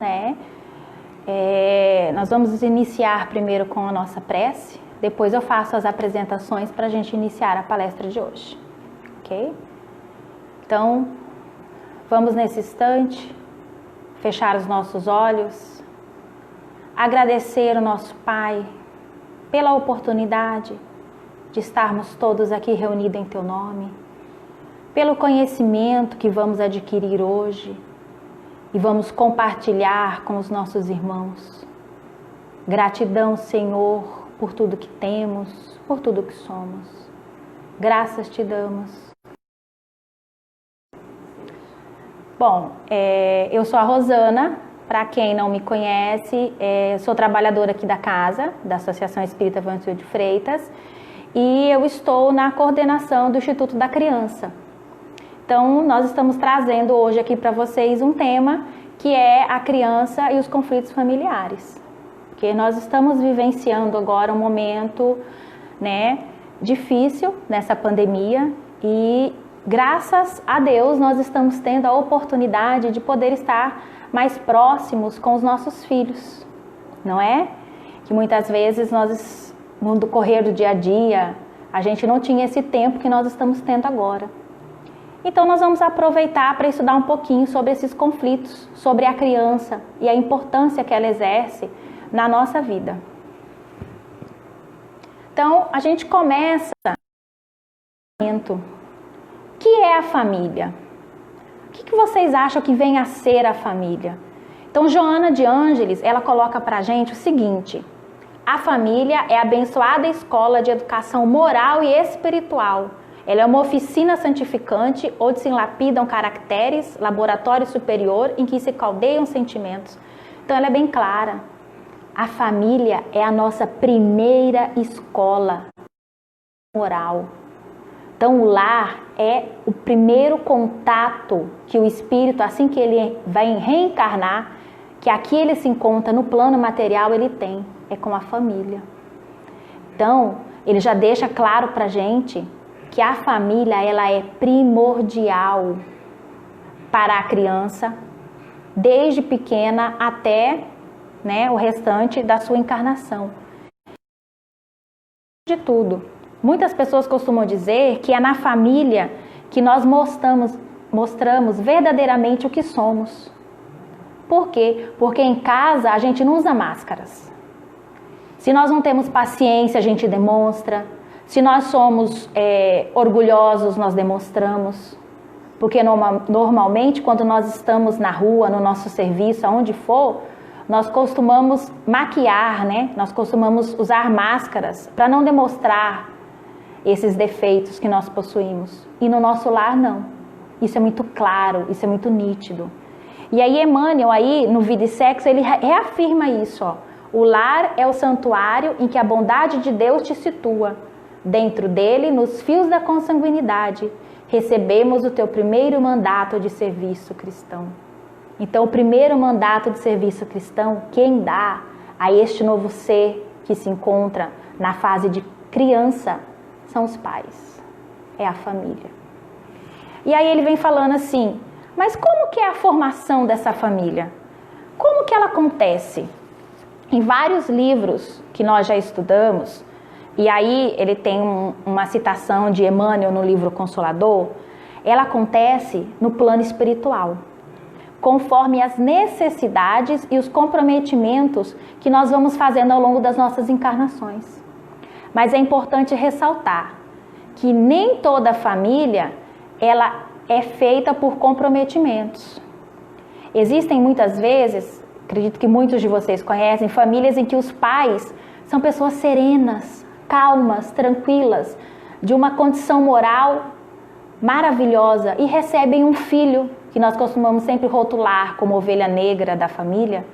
né? Nós vamos iniciar primeiro com a nossa prece, depois eu faço as apresentações para a gente iniciar a palestra de hoje, ok? Então, vamos nesse instante fechar os nossos olhos, agradecer ao nosso Pai pela oportunidade de estarmos todos aqui reunidos em Teu nome, pelo conhecimento que vamos adquirir hoje e vamos compartilhar com os nossos irmãos. Gratidão, Senhor, por tudo que temos, por tudo que somos. Graças te damos. Bom, eu sou a Rosana, para quem não me conhece, sou trabalhadora aqui da casa, da Associação Espírita Vantuil de Freitas, e eu estou na coordenação do Instituto da Criança. Então, nós estamos trazendo hoje aqui para vocês um tema que é a criança e os conflitos familiares. Porque nós estamos vivenciando agora um momento, né, difícil nessa pandemia e, graças a Deus, nós estamos tendo a oportunidade de poder estar mais próximos com os nossos filhos, não é? Que muitas vezes nós, no decorrer do dia a dia, a gente não tinha esse tempo que nós estamos tendo agora. Então nós vamos aproveitar para estudar um pouquinho sobre esses conflitos, sobre a criança e a importância que ela exerce na nossa vida. Então a gente começa o que é a família? O que vocês acham que vem a ser a família? Então Joana de Ângeles, ela coloca para a gente o seguinte: a família é a abençoada escola de educação moral e espiritual. Ela é uma oficina santificante onde se lapidam caracteres, laboratório superior em que se caldeiam sentimentos. Então ela é bem clara. A família é a nossa primeira escola moral. Então o lar é o primeiro contato que o espírito, assim que ele vai reencarnar, que aqui ele se encontra no plano material, ele tem, é com a família. Então ele já deixa claro pra gente que a família, ela é primordial para a criança, desde pequena até, né, o restante da sua encarnação. De tudo. Muitas pessoas costumam dizer que é na família que nós mostramos verdadeiramente o que somos. Por quê? Porque em casa a gente não usa máscaras. Se nós não temos paciência, a gente demonstra. Se nós somos orgulhosos, nós demonstramos. Porque normalmente, quando nós estamos na rua, no nosso serviço, aonde for, nós costumamos maquiar, né? Nós costumamos usar máscaras para não demonstrar esses defeitos que nós possuímos. E no nosso lar, não. Isso é muito claro, isso é muito nítido. E aí Emmanuel, aí, no Vida e Sexo, ele reafirma isso, ó. O lar é o santuário em que a bondade de Deus te situa. Dentro dele, nos fios da consanguinidade, recebemos o teu primeiro mandato de serviço cristão. Então, o primeiro mandato de serviço cristão, quem dá a este novo ser que se encontra na fase de criança, são os pais, é a família. E aí ele vem falando assim, mas como que é a formação dessa família? Como que ela acontece? Em vários livros que nós já estudamos, e aí ele tem uma citação de Emmanuel no livro Consolador, ela acontece no plano espiritual, conforme as necessidades e os comprometimentos que nós vamos fazendo ao longo das nossas encarnações. Mas é importante ressaltar que nem toda família ela é feita por comprometimentos. Existem muitas vezes, acredito que muitos de vocês conhecem, famílias em que os pais são pessoas serenas, calmas, tranquilas, de uma condição moral maravilhosa e recebem um filho, que nós costumamos sempre rotular como ovelha negra da família,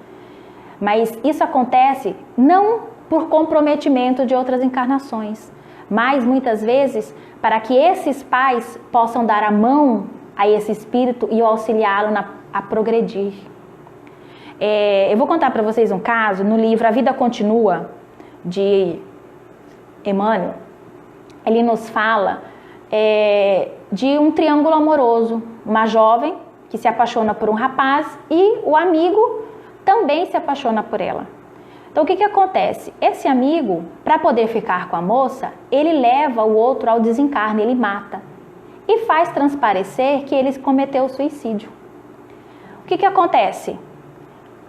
mas isso acontece não por comprometimento de outras encarnações, mas muitas vezes para que esses pais possam dar a mão a esse espírito e o auxiliá-lo a progredir. Eu vou contar para vocês um caso no livro A Vida Continua, de Emmanuel. Ele nos fala de um triângulo amoroso, uma jovem que se apaixona por um rapaz e o amigo também se apaixona por ela. Então o que acontece? Esse amigo, para poder ficar com a moça, ele leva o outro ao desencarne, ele mata. E faz transparecer que ele cometeu suicídio. O que acontece?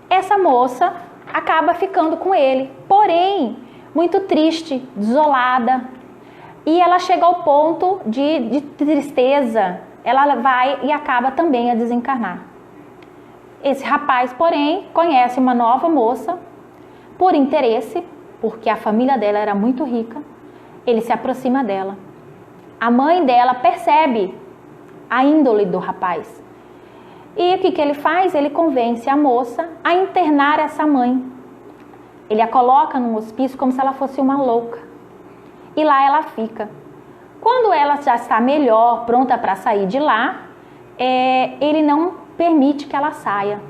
Essa moça acaba ficando com ele, porém, muito triste, desolada. E ela chega ao ponto de tristeza, ela vai e acaba também a desencarnar. Esse rapaz, porém, conhece uma nova moça, por interesse, porque a família dela era muito rica, ele se aproxima dela. A mãe dela percebe a índole do rapaz. E o que ele faz? Ele convence a moça a internar essa mãe. Ele a coloca num hospício como se ela fosse uma louca. E lá ela fica. Quando ela já está melhor, pronta para sair de lá, ele não permite que ela saia.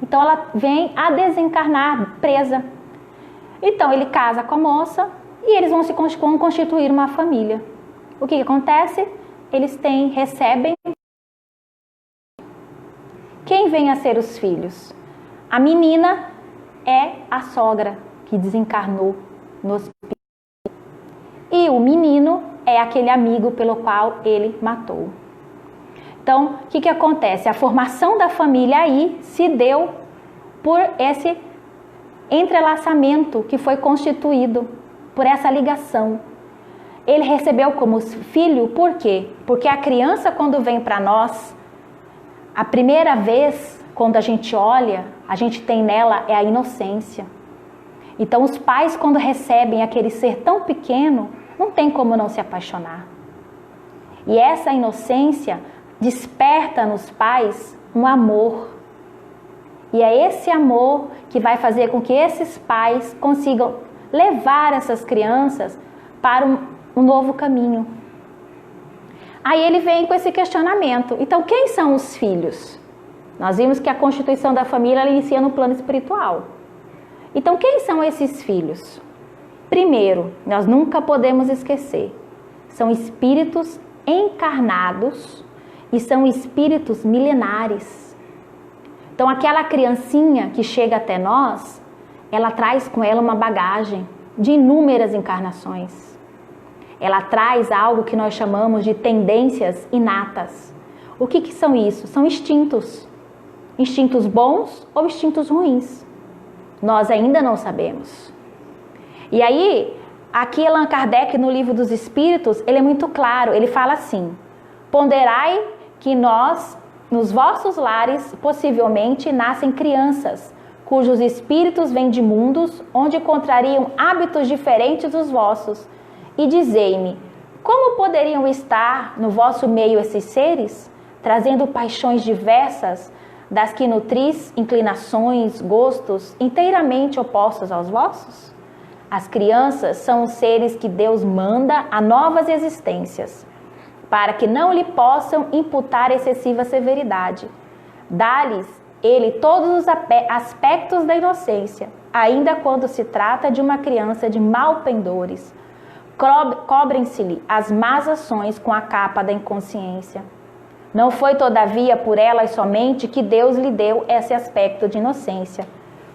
Então ela vem a desencarnar presa. Então ele casa com a moça e eles vão constituir uma família. O que acontece? Eles recebem. Quem vem a ser os filhos? A menina é a sogra que desencarnou no hospício. E o menino é aquele amigo pelo qual ele matou. Então, o que acontece? A formação da família aí se deu por esse entrelaçamento que foi constituído, por essa ligação. Ele recebeu como filho, por quê? Porque a criança, quando vem para nós, a primeira vez, quando a gente olha, a gente tem nela é a inocência. Então, os pais, quando recebem aquele ser tão pequeno, não tem como não se apaixonar. E essa inocência desperta nos pais um amor. E é esse amor que vai fazer com que esses pais consigam levar essas crianças para um novo caminho. Aí ele vem com esse questionamento. Então, quem são os filhos? Nós vimos que a constituição da família ela inicia no plano espiritual. Então, quem são esses filhos? Primeiro, nós nunca podemos esquecer, são espíritos encarnados e são espíritos milenares. Então, aquela criancinha que chega até nós, ela traz com ela uma bagagem de inúmeras encarnações. Ela traz algo que nós chamamos de tendências inatas. O que são isso? São instintos. Instintos bons ou instintos ruins. Nós ainda não sabemos. E aí, aqui Allan Kardec, no Livro dos Espíritos, ele é muito claro. Ele fala assim: ponderai que nos vossos lares, possivelmente, nascem crianças, cujos espíritos vêm de mundos onde encontrariam hábitos diferentes dos vossos. E dizei-me, como poderiam estar no vosso meio esses seres, trazendo paixões diversas, das que nutris inclinações, gostos, inteiramente opostos aos vossos? As crianças são os seres que Deus manda a novas existências, para que não lhe possam imputar excessiva severidade. Dá-lhes ele todos os aspectos da inocência, ainda quando se trata de uma criança de malpendores. Cobrem-se-lhe as más ações com a capa da inconsciência. Não foi, todavia, por elas somente que Deus lhe deu esse aspecto de inocência.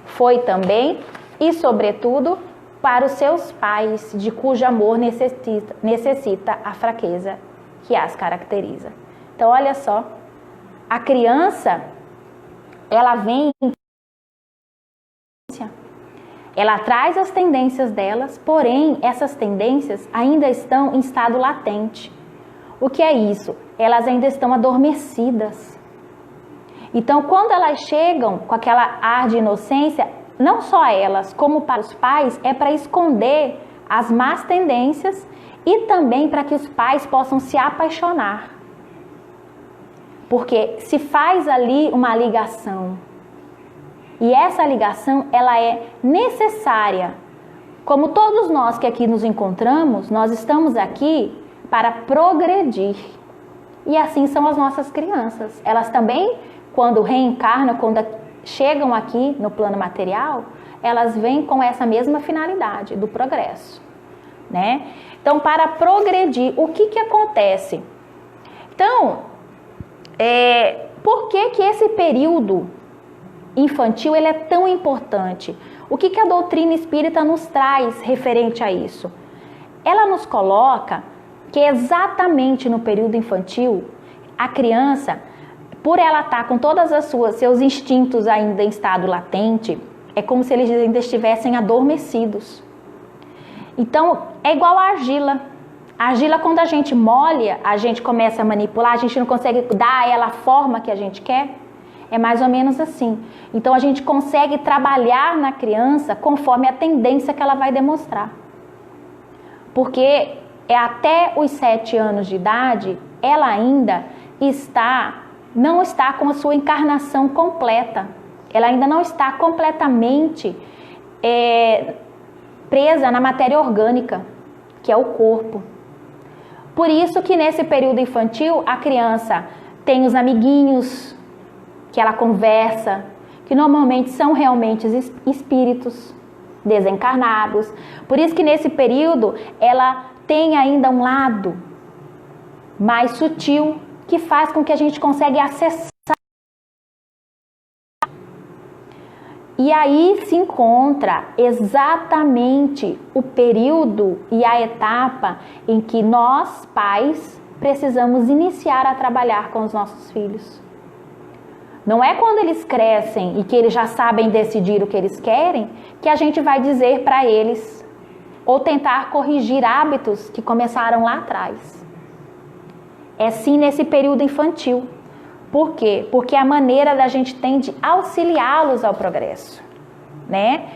Foi também, e sobretudo, para os seus pais, de cujo amor necessita a fraqueza que as caracteriza. Então, olha só, a criança, ela vem, ela traz as tendências delas, porém, essas tendências ainda estão em estado latente. O que é isso? Elas ainda estão adormecidas. Então, quando elas chegam com aquela ar de inocência, não só elas, como para os pais, é para esconder as más tendências e também para que os pais possam se apaixonar. Porque se faz ali uma ligação. E essa ligação, ela é necessária. Como todos nós que aqui nos encontramos, nós estamos aqui para progredir. E assim são as nossas crianças. Elas também, quando reencarnam, quando chegam aqui no plano material, elas vêm com essa mesma finalidade, do progresso, né? Então, para progredir, o que acontece? Então, por que esse período infantil ele é tão importante? O que a doutrina espírita nos traz referente a isso? Ela nos coloca que exatamente no período infantil, a criança, por ela estar com todas as seus instintos ainda em estado latente, é como se eles ainda estivessem adormecidos. Então, é igual a argila. A argila, quando a gente molha, a gente começa a manipular, a gente não consegue dar a ela a forma que a gente quer. É mais ou menos assim. Então, a gente consegue trabalhar na criança conforme a tendência que ela vai demonstrar. Porque até os 7 anos de idade, ela ainda não está com a sua encarnação completa. Ela ainda não está completamente presa na matéria orgânica, que é o corpo. Por isso que nesse período infantil, a criança tem os amiguinhos que ela conversa, que normalmente são realmente espíritos desencarnados. Por isso que nesse período, ela tem ainda um lado mais sutil, que faz com que a gente consiga acessar. E aí se encontra exatamente o período e a etapa em que nós, pais, precisamos iniciar a trabalhar com os nossos filhos. Não é quando eles crescem e que eles já sabem decidir o que eles querem, que a gente vai dizer para eles, ou tentar corrigir hábitos que começaram lá atrás. É sim nesse período infantil. Por quê? Porque a maneira da gente tem de auxiliá-los ao progresso, né?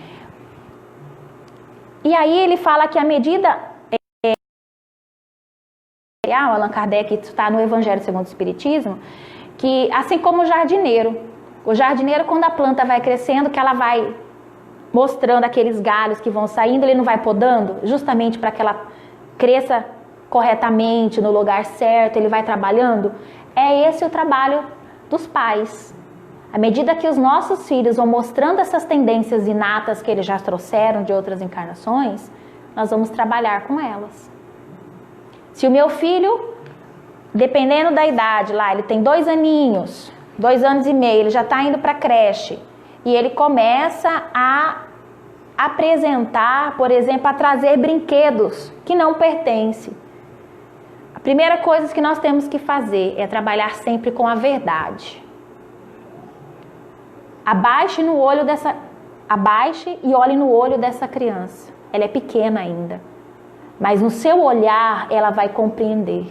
E aí ele fala que a medida... Allan Kardec está no Evangelho segundo o Espiritismo, que assim como o jardineiro, quando a planta vai crescendo, que ela vai mostrando aqueles galhos que vão saindo, ele não vai podando, justamente para que ela cresça corretamente, no lugar certo, ele vai trabalhando. É esse o trabalho dos pais. À medida que os nossos filhos vão mostrando essas tendências inatas que eles já trouxeram de outras encarnações, nós vamos trabalhar com elas. Se o meu filho, dependendo da idade lá, ele tem 2 aninhos, 2 anos e meio, ele já está indo para a creche, e ele começa a apresentar, por exemplo, a trazer brinquedos que não pertencem. A primeira coisa que nós temos que fazer é trabalhar sempre com a verdade. Abaixe e olhe no olho dessa criança. Ela é pequena ainda, mas no seu olhar ela vai compreender.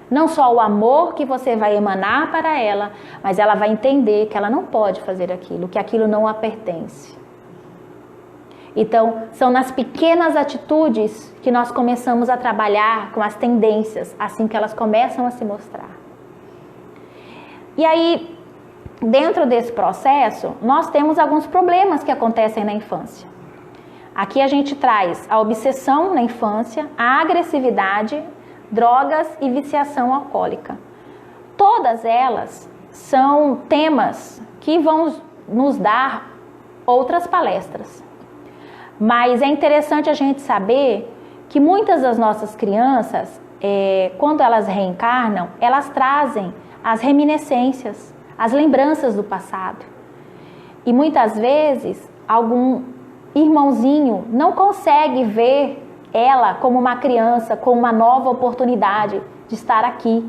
Não só o amor que você vai emanar para ela, mas ela vai entender que ela não pode fazer aquilo, que aquilo não a pertence. Então, são nas pequenas atitudes que nós começamos a trabalhar com as tendências, assim que elas começam a se mostrar. E aí, dentro desse processo, nós temos alguns problemas que acontecem na infância. Aqui a gente traz a obsessão na infância, a agressividade, drogas e viciação alcoólica. Todas elas são temas que vão nos dar outras palestras. Mas é interessante a gente saber que muitas das nossas crianças, quando elas reencarnam, elas trazem as reminiscências, as lembranças do passado. E muitas vezes, algum irmãozinho não consegue ver ela como uma criança, como uma nova oportunidade de estar aqui,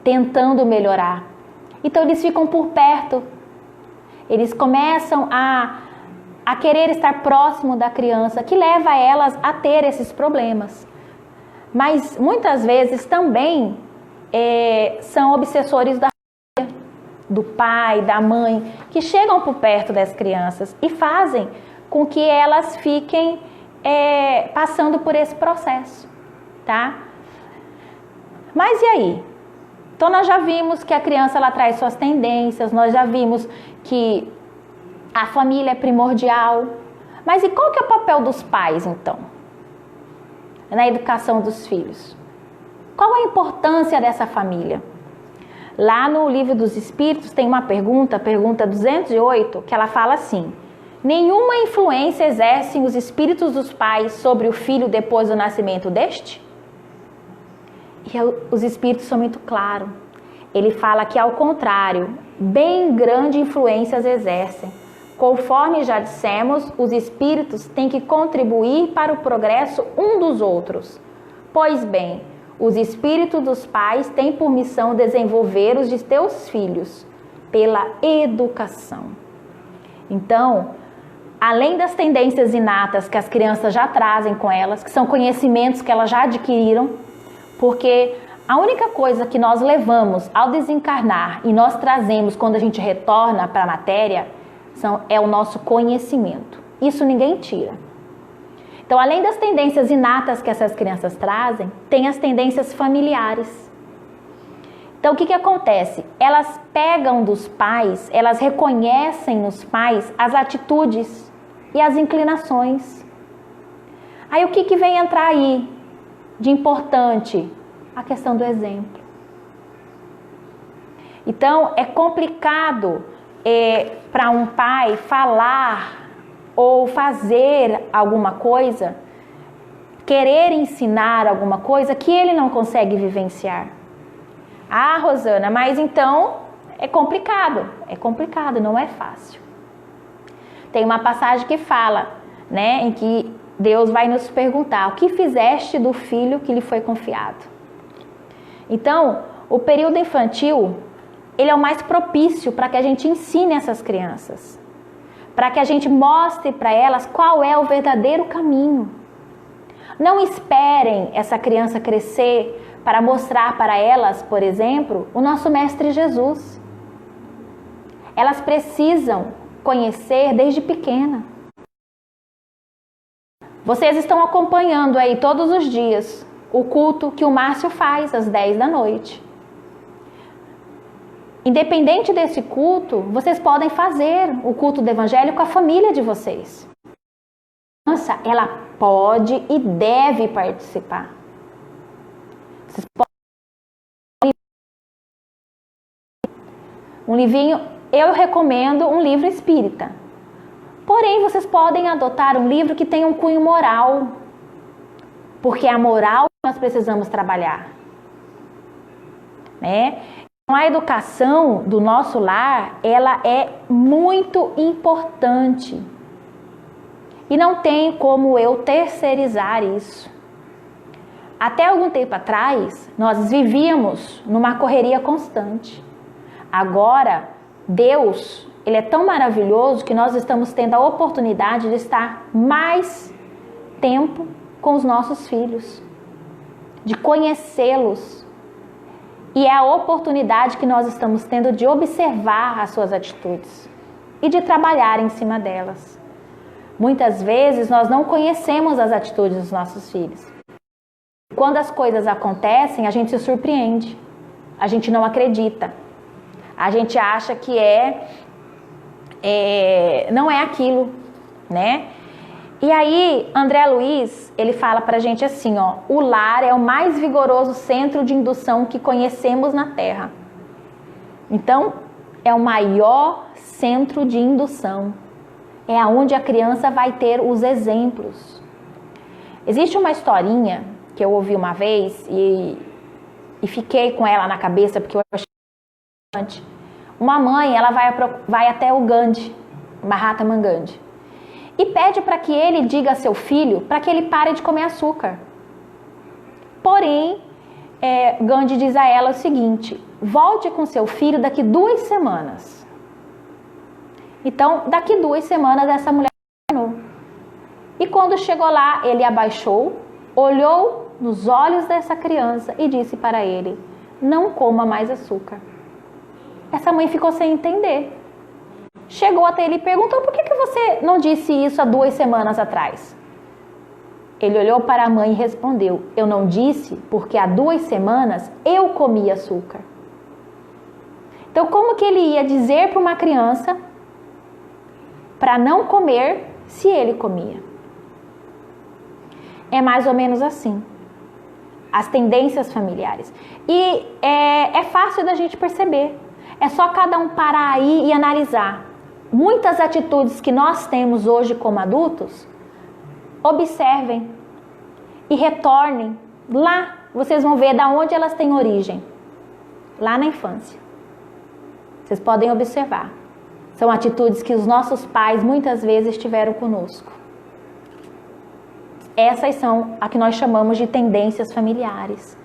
tentando melhorar. Então eles ficam por perto, eles começam a querer estar próximo da criança, que leva elas a ter esses problemas. Mas muitas vezes também são obsessores do pai, da mãe, que chegam por perto das crianças e fazem com que elas fiquem passando por esse processo, tá? Mas e aí? Então nós já vimos que a criança ela traz suas tendências, nós já vimos que a família é primordial. Mas e qual que é o papel dos pais, então, na educação dos filhos? Qual a importância dessa família? Lá no Livro dos Espíritos tem uma pergunta, a pergunta 208, que ela fala assim: nenhuma influência exercem os espíritos dos pais sobre o filho depois do nascimento deste? E os espíritos são muito claros. ele fala que, ao contrário, bem grande influência exercem. Conforme já dissemos, os espíritos têm que contribuir para o progresso um dos outros. Pois bem, os espíritos dos pais têm por missão desenvolver os de teus filhos pela educação. Então, além das tendências inatas que as crianças já trazem com elas, que são conhecimentos que elas já adquiriram, porque a única coisa que nós levamos ao desencarnar e nós trazemos quando a gente retorna para a matéria é o nosso conhecimento. Isso ninguém tira. Então, além das tendências inatas que essas crianças trazem, tem as tendências familiares. Então, o que acontece? Elas pegam dos pais, elas reconhecem nos pais as atitudes e as inclinações. Aí, o que vem entrar aí de importante? A questão do exemplo. Então, é complicado para um pai falar ou fazer alguma coisa, querer ensinar alguma coisa que ele não consegue vivenciar. Ah, Rosana, mas então é complicado, não é fácil. Tem uma passagem que fala, né, em que Deus vai nos perguntar: o que fizeste do filho que lhe foi confiado? Então, o período infantil, ele é o mais propício para que a gente ensine essas crianças, para que a gente mostre para elas qual é o verdadeiro caminho. Não esperem essa criança crescer para mostrar para elas, por exemplo, o nosso Mestre Jesus. Elas precisam conhecer desde pequena. Vocês estão acompanhando aí todos os dias o culto que o Márcio faz às 10 da noite. Independente desse culto, vocês podem fazer o culto do Evangelho com a família de vocês. A criança, ela pode e deve participar. Vocês podem... Um livrinho, eu recomendo um livro espírita. Porém, vocês podem adotar um livro que tenha um cunho moral, porque é a moral que nós precisamos trabalhar, né? A educação do nosso lar, ela é muito importante. E não tem como eu terceirizar isso. Até algum tempo atrás, nós vivíamos numa correria constante. Agora, Deus, Ele é tão maravilhoso que nós estamos tendo a oportunidade de estar mais tempo com os nossos filhos, de conhecê-los. E é a oportunidade que nós estamos tendo de observar as suas atitudes e de trabalhar em cima delas. Muitas vezes nós não conhecemos as atitudes dos nossos filhos. Quando as coisas acontecem, a gente se surpreende. A gente não acredita. A gente acha que não é aquilo, né? E aí, André Luiz, ele fala pra gente assim, ó: o lar é o mais vigoroso centro de indução que conhecemos na Terra. Então, é o maior centro de indução. É aonde a criança vai ter os exemplos. Existe uma historinha que eu ouvi uma vez e fiquei com ela na cabeça porque eu achei interessante. Uma mãe, ela vai até o Gandhi, Mahatma Gandhi, e pede para que ele diga a seu filho para que ele pare de comer açúcar. Porém, Gandhi diz a ela o seguinte: volte com seu filho daqui 2 semanas. Então, daqui 2 semanas, essa mulher retornou. E quando chegou lá, ele abaixou, olhou nos olhos dessa criança e disse para ele: não coma mais açúcar. Essa mãe ficou sem entender. Chegou até ele e perguntou: por que você não disse isso há 2 semanas atrás? Ele olhou para a mãe e respondeu: eu não disse porque há 2 semanas eu comi açúcar. Então, como que ele ia dizer para uma criança para não comer se ele comia? É mais ou menos assim. As tendências familiares. E é fácil da gente perceber. É só cada um parar aí e analisar. Muitas atitudes que nós temos hoje como adultos, observem e retornem lá. Vocês vão ver de onde elas têm origem. lá na infância. Vocês podem observar. São atitudes que os nossos pais muitas vezes tiveram conosco. Essas são a que nós chamamos de tendências familiares.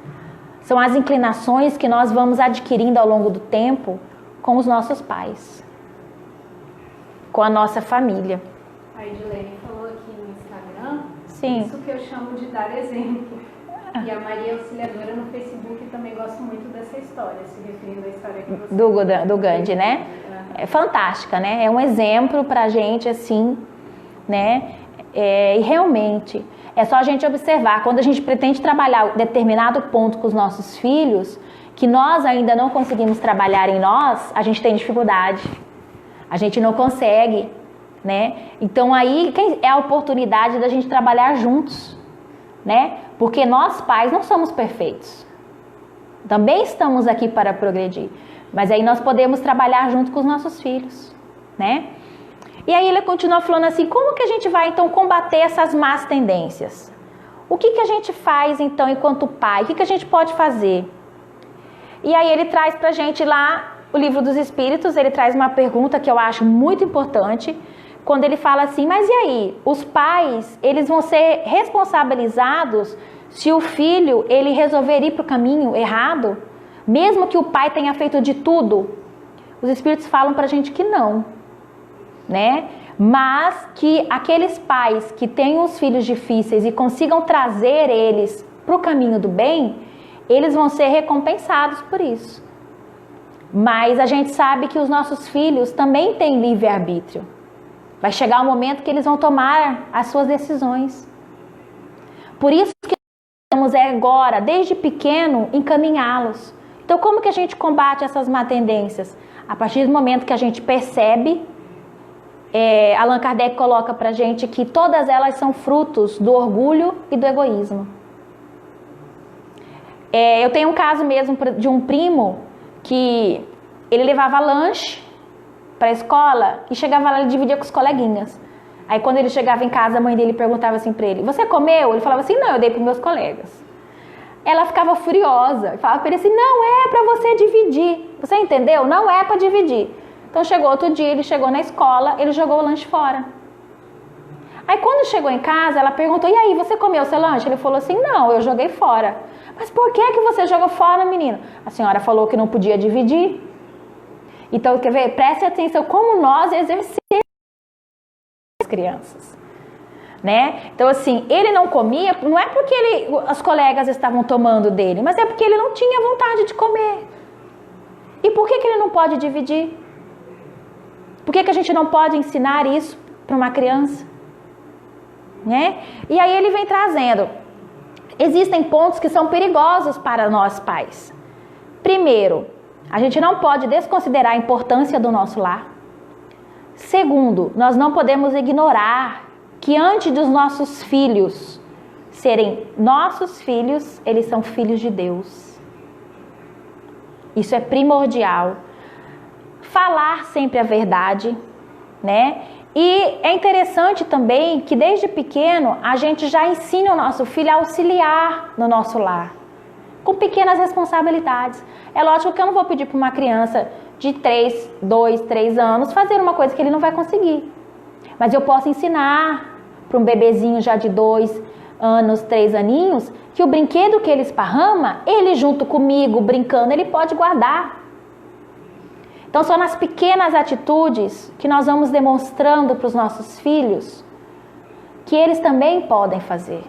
São as inclinações que nós vamos adquirindo ao longo do tempo com os nossos pais, com a nossa família. A Edilene falou aqui no Instagram, Sim. Isso que eu chamo de dar exemplo. E a Maria Auxiliadora no Facebook também gosta muito dessa história, se referindo à história que você... Do Gandhi, né? É fantástica, né? É um exemplo pra gente, assim, né? E realmente, é só a gente observar, quando a gente pretende trabalhar determinado ponto com os nossos filhos, que nós ainda não conseguimos trabalhar em nós, a gente tem dificuldade. A gente não consegue, né? Então aí é a oportunidade da gente trabalhar juntos, né? Porque nós pais não somos perfeitos. Também estamos aqui para progredir. Mas aí nós podemos trabalhar junto com os nossos filhos, né? E aí ele continua falando assim, como que a gente vai então combater essas más tendências? O que que a gente faz então enquanto pai? O que que a gente pode fazer? E aí ele traz pra gente lá o Livro dos Espíritos, ele traz uma pergunta que eu acho muito importante, quando ele fala assim, mas e aí? Os pais, eles vão ser responsabilizados se o filho, ele resolver ir pro caminho errado? Mesmo que o pai tenha feito de tudo? Os Espíritos falam pra gente que não, né? Mas que aqueles pais que têm os filhos difíceis e consigam trazer eles pro caminho do bem, eles vão ser recompensados por isso. Mas a gente sabe que os nossos filhos também têm livre-arbítrio. Vai chegar um momento que eles vão tomar as suas decisões. Por isso que nós temos agora, desde pequeno, encaminhá-los. Então, como que a gente combate essas má tendências? A partir do momento que a gente percebe, Allan Kardec coloca pra gente que todas elas são frutos do orgulho e do egoísmo. Eu tenho um caso mesmo de um primo que ele levava lanche para a escola e chegava lá e dividia com os coleguinhas. Aí quando ele chegava em casa, a mãe dele perguntava assim para ele, você comeu? Ele falava assim, não, eu dei para meus colegas. Ela ficava furiosa e falava para ele assim, não é para você dividir. Você entendeu? Não é para dividir. Então chegou outro dia, ele chegou na escola, ele jogou o lanche fora. Aí quando chegou em casa, ela perguntou, e aí, você comeu o seu lanche? Ele falou assim, não, eu joguei fora. Mas por que você jogou fora, menino? A senhora falou que não podia dividir. Então, quer ver? Preste atenção como nós exercemos as crianças, né? Então, assim, ele não comia, não é porque os colegas estavam tomando dele, mas é porque ele não tinha vontade de comer. E por que ele não pode dividir? Por que a gente não pode ensinar isso para uma criança? Né? E aí ele vem trazendo, existem pontos que são perigosos para nós pais. Primeiro, a gente não pode desconsiderar a importância do nosso lar. Segundo, nós não podemos ignorar que antes dos nossos filhos serem nossos filhos, eles são filhos de Deus. Isso é primordial. Falar sempre a verdade, né? E é interessante também que desde pequeno a gente já ensina o nosso filho a auxiliar no nosso lar, com pequenas responsabilidades. É lógico que eu não vou pedir para uma criança de 2, 3 anos fazer uma coisa que ele não vai conseguir. Mas eu posso ensinar para um bebezinho já de 2 anos, 3 aninhos, que o brinquedo que ele esparrama, ele junto comigo, brincando, ele pode guardar. Então são nas pequenas atitudes que nós vamos demonstrando para os nossos filhos que eles também podem fazer.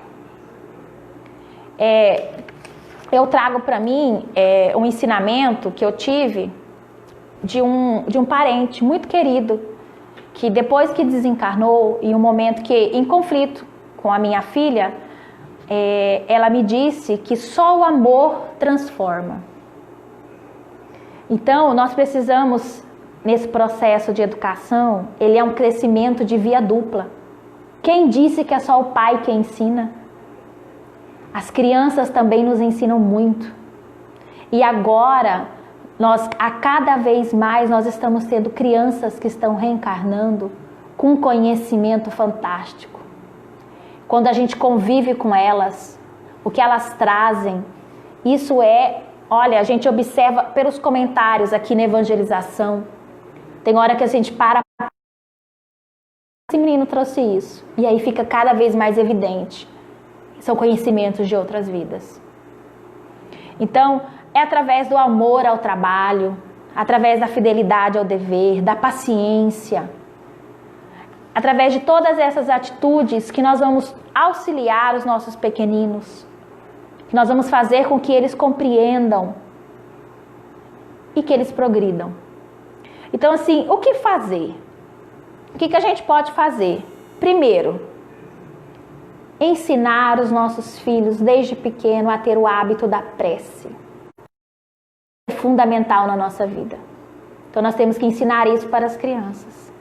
Eu trago para mim um ensinamento que eu tive de um parente muito querido, que depois que desencarnou, em um momento que, em conflito com a minha filha, ela me disse que só o amor transforma. Então, nós precisamos, nesse processo de educação, ele é um crescimento de via dupla. Quem disse que é só o pai que ensina? As crianças também nos ensinam muito. E agora, a cada vez mais, nós estamos tendo crianças que estão reencarnando com um conhecimento fantástico. Quando a gente convive com elas, o que elas trazem, isso é Olha, a gente observa pelos comentários aqui na evangelização. Tem hora que a gente para. Esse menino trouxe isso. E aí fica cada vez mais evidente. São conhecimentos de outras vidas. Então, é através do amor ao trabalho, através da fidelidade ao dever, da paciência, através de todas essas atitudes que nós vamos auxiliar os nossos pequeninos, que nós vamos fazer com que eles compreendam e que eles progridam. Então, assim, o que fazer? O que a gente pode fazer? Primeiro, ensinar os nossos filhos desde pequeno a ter o hábito da prece. É fundamental na nossa vida. Então, nós temos que ensinar isso para as crianças.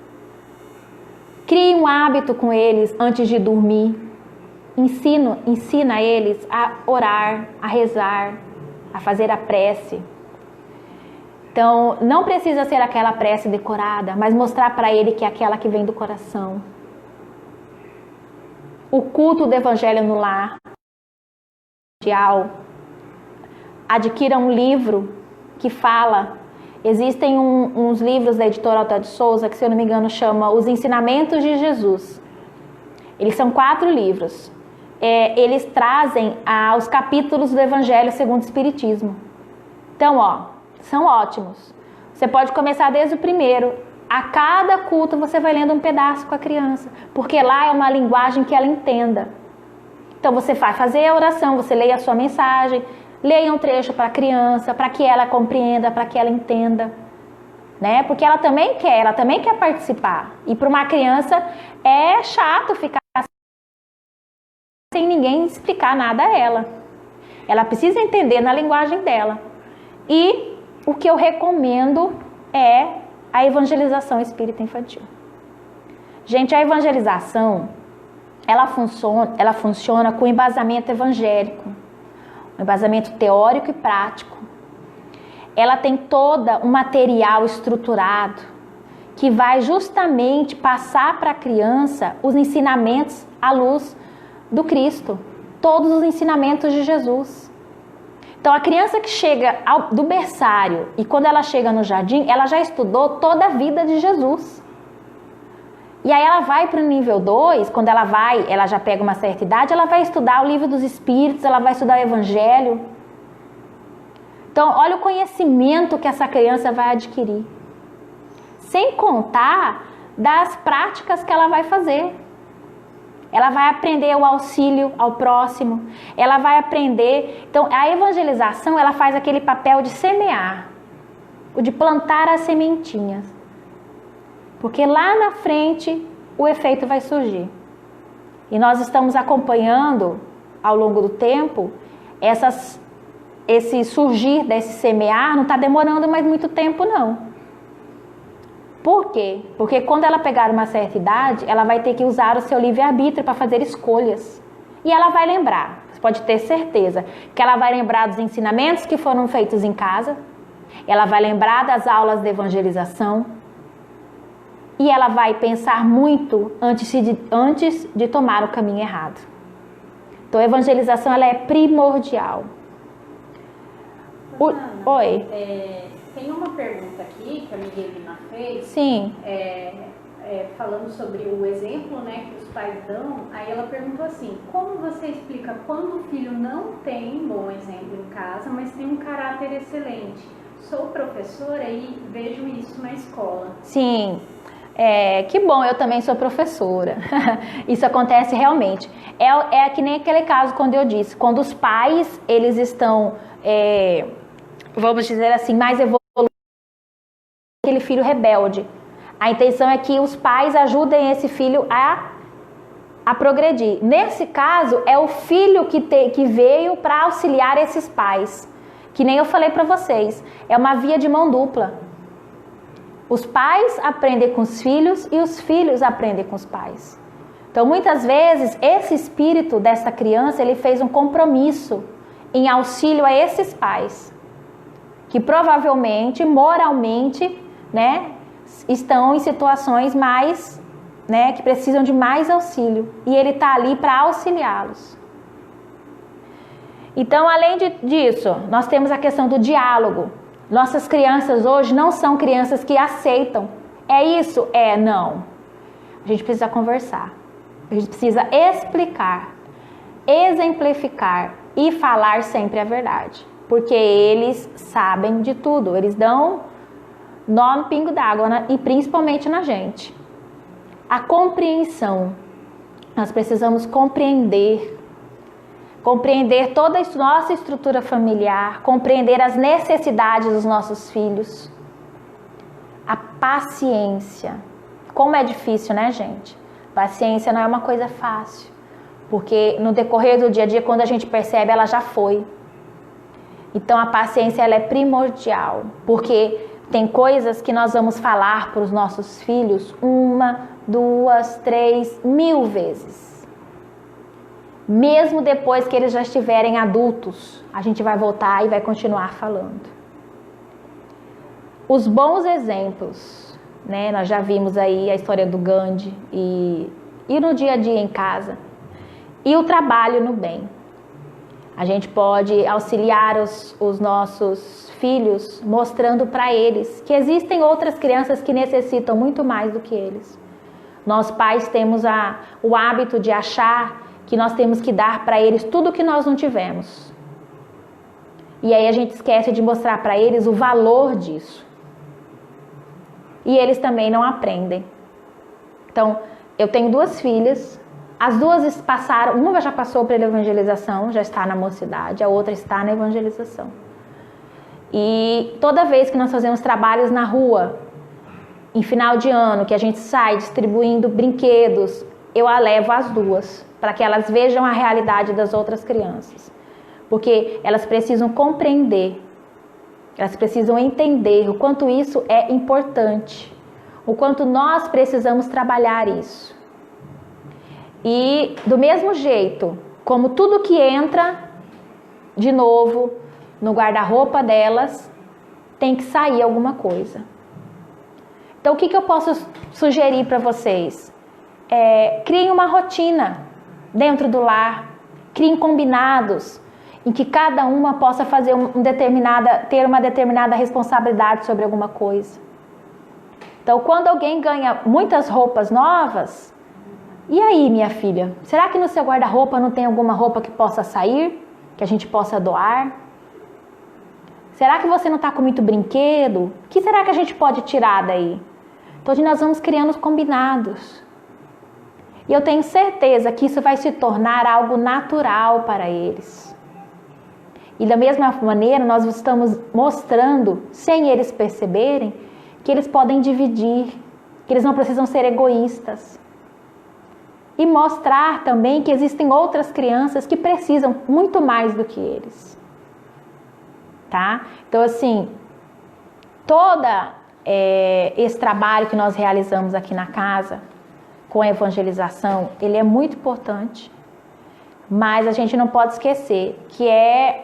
Crie um hábito com eles antes de dormir. Ensina eles a orar, a rezar, a fazer a prece. Então, não precisa ser aquela prece decorada, mas mostrar para ele que é aquela que vem do coração. O culto do Evangelho no lar. Adquira um livro que fala. Existem uns livros da editora Alta de Souza, que se eu não me engano chama Os Ensinamentos de Jesus. Eles são 4 livros. Eles trazem os capítulos do Evangelho segundo o Espiritismo. Então, são ótimos. Você pode começar desde o primeiro. A cada culto você vai lendo um pedaço com a criança, porque lá é uma linguagem que ela entenda. Então você vai fazer a oração, você leia a sua mensagem, leia um trecho para a criança, para que ela compreenda, para que ela entenda, né? Porque ela também quer participar. E para uma criança é chato ficar sem ninguém explicar nada a ela. Ela precisa entender na linguagem dela. E o que eu recomendo é a evangelização espírita infantil. Gente, a evangelização, ela funciona com embasamento evangélico, um embasamento teórico e prático. Ela tem todo um material estruturado que vai justamente passar para a criança os ensinamentos à luz do Cristo, todos os ensinamentos de Jesus. Então, a criança que chega do berçário e quando ela chega no jardim, ela já estudou toda a vida de Jesus. E aí ela vai para o nível 2, quando ela já pega uma certa idade, ela vai estudar o livro dos Espíritos, ela vai estudar o Evangelho. Então, olha o conhecimento que essa criança vai adquirir. Sem contar das práticas que ela vai fazer. Ela vai aprender o auxílio ao próximo. Ela vai aprender. Então, a evangelização, ela faz aquele papel de semear, o de plantar as sementinhas. Porque lá na frente, o efeito vai surgir. E nós estamos acompanhando, ao longo do tempo, esse surgir desse semear. Não está demorando mais muito tempo, não. Por quê? Porque quando ela pegar uma certa idade, ela vai ter que usar o seu livre-arbítrio para fazer escolhas. E ela vai lembrar, você pode ter certeza, que ela vai lembrar dos ensinamentos que foram feitos em casa, ela vai lembrar das aulas de evangelização, e ela vai pensar muito antes de tomar o caminho errado. Então, a evangelização ela é primordial. Oi. Tem uma pergunta aqui que a Miguelina fez. Sim. Falando sobre o exemplo, né, que os pais dão. Aí ela perguntou assim: como você explica quando o filho não tem um bom exemplo em casa, mas tem um caráter excelente? Sou professora e vejo isso na escola. Sim. Que bom, eu também sou professora. Isso acontece realmente. É que nem aquele caso quando eu disse, quando os pais, eles estão, vamos dizer assim, mais evoluídos, aquele filho rebelde. A intenção é que os pais ajudem esse filho a progredir. Nesse caso, é o filho que veio para auxiliar esses pais. Que nem eu falei para vocês, é uma via de mão dupla. Os pais aprendem com os filhos e os filhos aprendem com os pais. Então, muitas vezes, esse espírito dessa criança, ele fez um compromisso em auxílio a esses pais, que provavelmente, moralmente, né, estão em situações mais, né, que precisam de mais auxílio. E ele está ali para auxiliá-los. Então, além disso, nós temos a questão do diálogo. Nossas crianças hoje não são crianças que aceitam. É isso? É, não. A gente precisa conversar. A gente precisa explicar, exemplificar e falar sempre a verdade. Porque eles sabem de tudo. Eles dão nó no pingo d'água, e principalmente na gente. A compreensão. Nós precisamos compreender toda a nossa estrutura familiar, compreender as necessidades dos nossos filhos. A paciência. Como é difícil, né, gente? Paciência não é uma coisa fácil, porque no decorrer do dia a dia, quando a gente percebe, ela já foi. Então a paciência ela é primordial, porque tem coisas que nós vamos falar para os nossos filhos 1, 2, 3, 1000 vezes. Mesmo depois que eles já estiverem adultos, a gente vai voltar e vai continuar falando. Os bons exemplos, né? Nós já vimos aí a história do Gandhi e no dia a dia em casa. E o trabalho no bem. A gente pode auxiliar os nossos filhos, mostrando para eles que existem outras crianças que necessitam muito mais do que eles. Nós pais temos o hábito de achar que nós temos que dar para eles tudo que nós não tivemos. E aí a gente esquece de mostrar para eles o valor disso. E eles também não aprendem. Então, eu tenho 2 filhas, as 2 passaram, uma já passou pela evangelização, já está na mocidade, a outra está na evangelização. E toda vez que nós fazemos trabalhos na rua, em final de ano, que a gente sai distribuindo brinquedos, eu a levo as 2, para que elas vejam a realidade das outras crianças. Porque elas precisam compreender, elas precisam entender o quanto isso é importante, o quanto nós precisamos trabalhar isso. E do mesmo jeito, como tudo que entra, de novo, no guarda-roupa delas, tem que sair alguma coisa. Então o que eu posso sugerir para vocês? Criem uma rotina dentro do lar, criem combinados em que cada uma possa fazer ter uma determinada responsabilidade sobre alguma coisa. Então, quando alguém ganha muitas roupas novas, e aí, minha filha, será que no seu guarda-roupa não tem alguma roupa que possa sair, que a gente possa doar? Será que você não está com muito brinquedo? O que será que a gente pode tirar daí? Então, nós vamos criando os combinados. E eu tenho certeza que isso vai se tornar algo natural para eles. E da mesma maneira, nós estamos mostrando, sem eles perceberem, que eles podem dividir, que eles não precisam ser egoístas. E mostrar também que existem outras crianças que precisam muito mais do que eles. Tá? Então, assim, esse trabalho que nós realizamos aqui na casa, com a evangelização, ele é muito importante, mas a gente não pode esquecer que é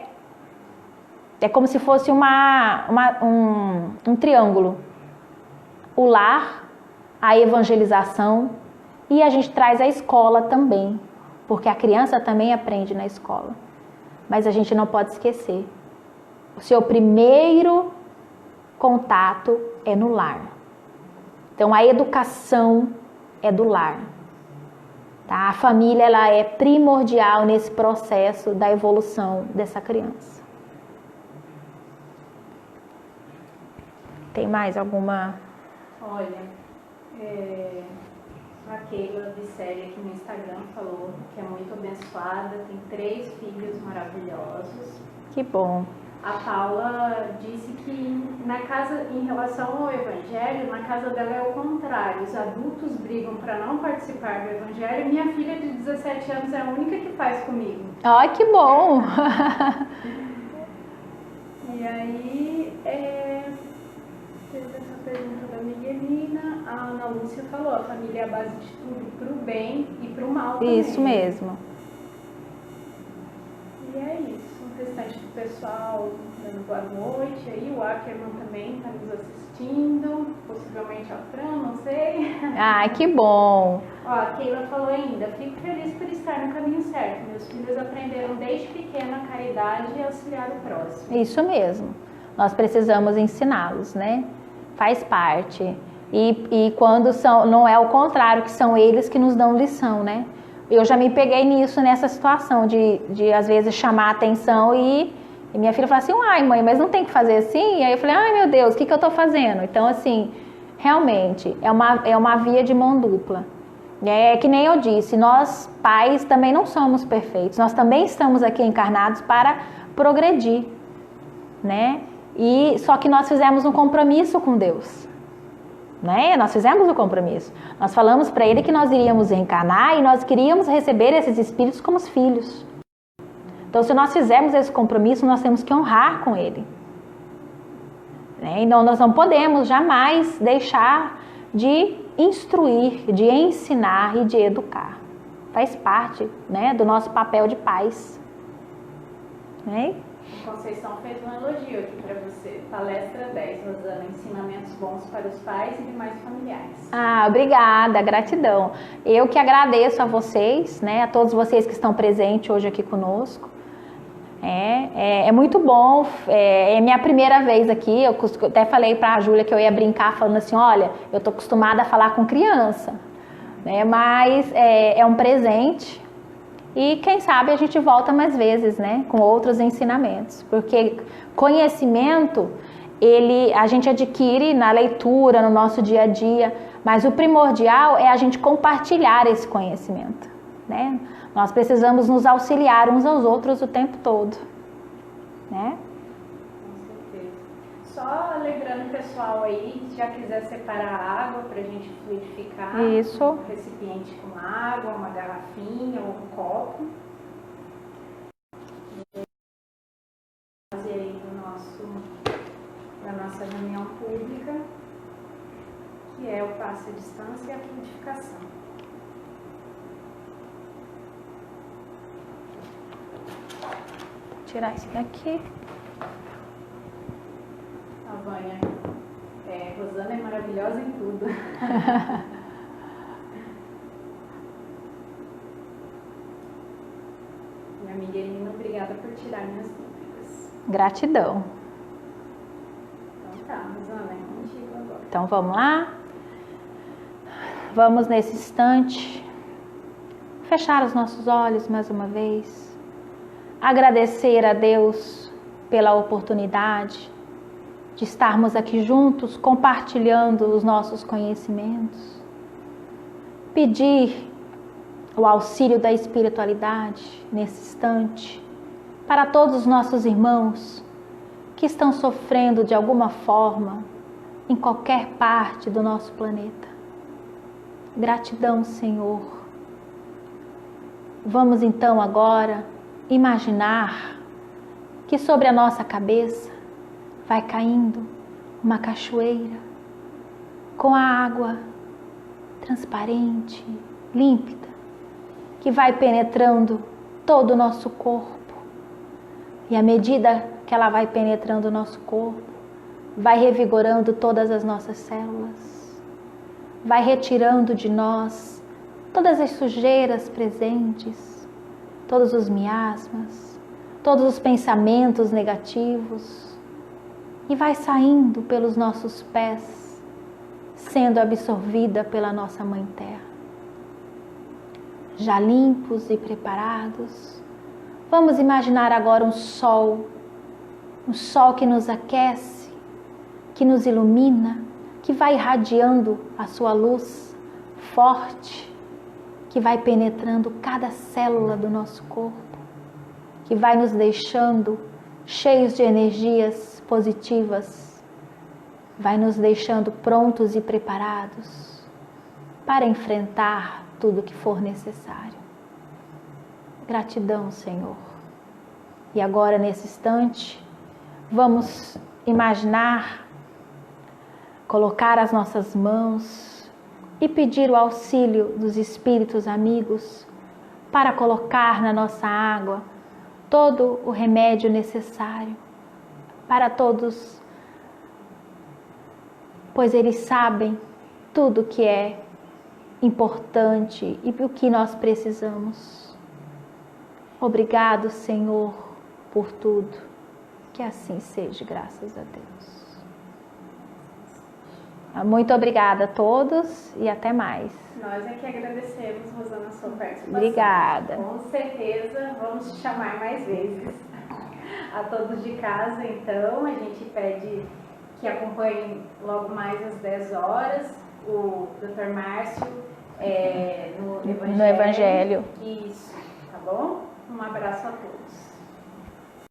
como se fosse um triângulo. O lar, a evangelização e a gente traz a escola também, porque a criança também aprende na escola. Mas a gente não pode esquecer, o seu primeiro contato é no lar. Então a educação é do lar. Tá? A família ela é primordial nesse processo da evolução dessa criança. Tem mais alguma? Olha, a Keila Vicelli aqui no Instagram falou que é muito abençoada, tem 3 filhos maravilhosos. Que bom. A Paula disse que na casa, em relação ao evangelho, na casa dela é o contrário. Os adultos brigam para não participar do evangelho. Minha filha de 17 anos é a única que faz comigo. Ai, que bom! E aí, fez essa pergunta da Miguelina. A Ana Lúcia falou, a família é a base de tudo, pro bem e pro mal também. Isso mesmo. E é isso. O restante do pessoal dando boa noite. Aí o Ackerman também está nos assistindo. Possivelmente a Fran, não sei. Ai, que bom. Ó, a Keila falou ainda, fico feliz por estar no caminho certo. Meus filhos aprenderam desde pequena a caridade e auxiliar o próximo. Isso mesmo. Nós precisamos ensiná-los, né? Faz parte. E quando são, não é o contrário, que são eles que nos dão lição, né? Eu já me peguei nisso, nessa situação de às vezes chamar a atenção e minha filha fala assim, ai mãe, mas não tem que fazer assim? E aí eu falei, ai meu Deus, o que eu tô fazendo? Então assim, realmente é uma via de mão dupla. É que nem eu disse, nós pais também não somos perfeitos, nós também estamos aqui encarnados para progredir, né? E só que nós fizemos um compromisso com Deus, né? Nós fizemos um compromisso. Nós falamos para Ele que nós iríamos reencarnar e nós queríamos receber esses espíritos como os filhos. Então, se nós fizermos esse compromisso, nós temos que honrar com Ele. Né? Então, nós não podemos jamais deixar de instruir, de ensinar e de educar. Faz parte, né, do nosso papel de pais. Né? A Conceição fez um elogio aqui para você. Palestra 10, Rosana, ensinamentos bons para os pais e demais familiares. Ah, obrigada, gratidão. Eu que agradeço a vocês, né, a todos vocês que estão presentes hoje aqui conosco. É muito bom, é minha primeira vez aqui, eu até falei para a Júlia que eu ia brincar falando assim, olha, eu tô acostumada a falar com criança, né, mas é um presente e quem sabe a gente volta mais vezes, né, com outros ensinamentos, porque conhecimento, a gente adquire na leitura, no nosso dia a dia, mas o primordial é a gente compartilhar esse conhecimento, né? Nós precisamos nos auxiliar uns aos outros o tempo todo, né? Com certeza. Só lembrando o pessoal aí, se já quiser separar a água para a gente fluidificar. Isso. Um recipiente com água, uma garrafinha ou um copo. Fazer aí da nossa reunião pública, que é o passo à distância e a fluidificação. Tirar esse daqui. A Vânia, Rosana é maravilhosa em tudo. Minha amiga Elina, obrigada por tirar minhas dúvidas. Gratidão. Então tá, Rosana, é contigo agora. Então vamos lá. Vamos nesse instante fechar os nossos olhos mais uma vez. Agradecer a Deus pela oportunidade de estarmos aqui juntos, compartilhando os nossos conhecimentos. Pedir o auxílio da espiritualidade nesse instante para todos os nossos irmãos que estão sofrendo de alguma forma em qualquer parte do nosso planeta. Gratidão, Senhor. Vamos então agora imaginar que sobre a nossa cabeça vai caindo uma cachoeira com a água transparente, límpida, que vai penetrando todo o nosso corpo. E à medida que ela vai penetrando o nosso corpo, vai revigorando todas as nossas células, vai retirando de nós todas as sujeiras presentes, todos os miasmas, todos os pensamentos negativos, e vai saindo pelos nossos pés, sendo absorvida pela nossa Mãe Terra. Já limpos e preparados, vamos imaginar agora um sol que nos aquece, que nos ilumina, que vai irradiando a sua luz forte, que vai penetrando cada célula do nosso corpo, que vai nos deixando cheios de energias positivas, vai nos deixando prontos e preparados para enfrentar tudo que for necessário. Gratidão, Senhor. E agora, nesse instante, vamos imaginar, colocar as nossas mãos e pedir o auxílio dos espíritos amigos para colocar na nossa água todo o remédio necessário para todos, pois eles sabem tudo que é importante e o que nós precisamos. Obrigado, Senhor, por tudo. Que assim seja, graças a Deus. Muito obrigada a todos e até mais. Nós é que agradecemos, Rosana, a sua participação. Obrigada. Com certeza vamos te chamar mais vezes. A todos de casa, então, a gente pede que acompanhem logo mais às 10 horas o Dr. Márcio no Evangelho. No Evangelho. Isso, tá bom? Um abraço a todos.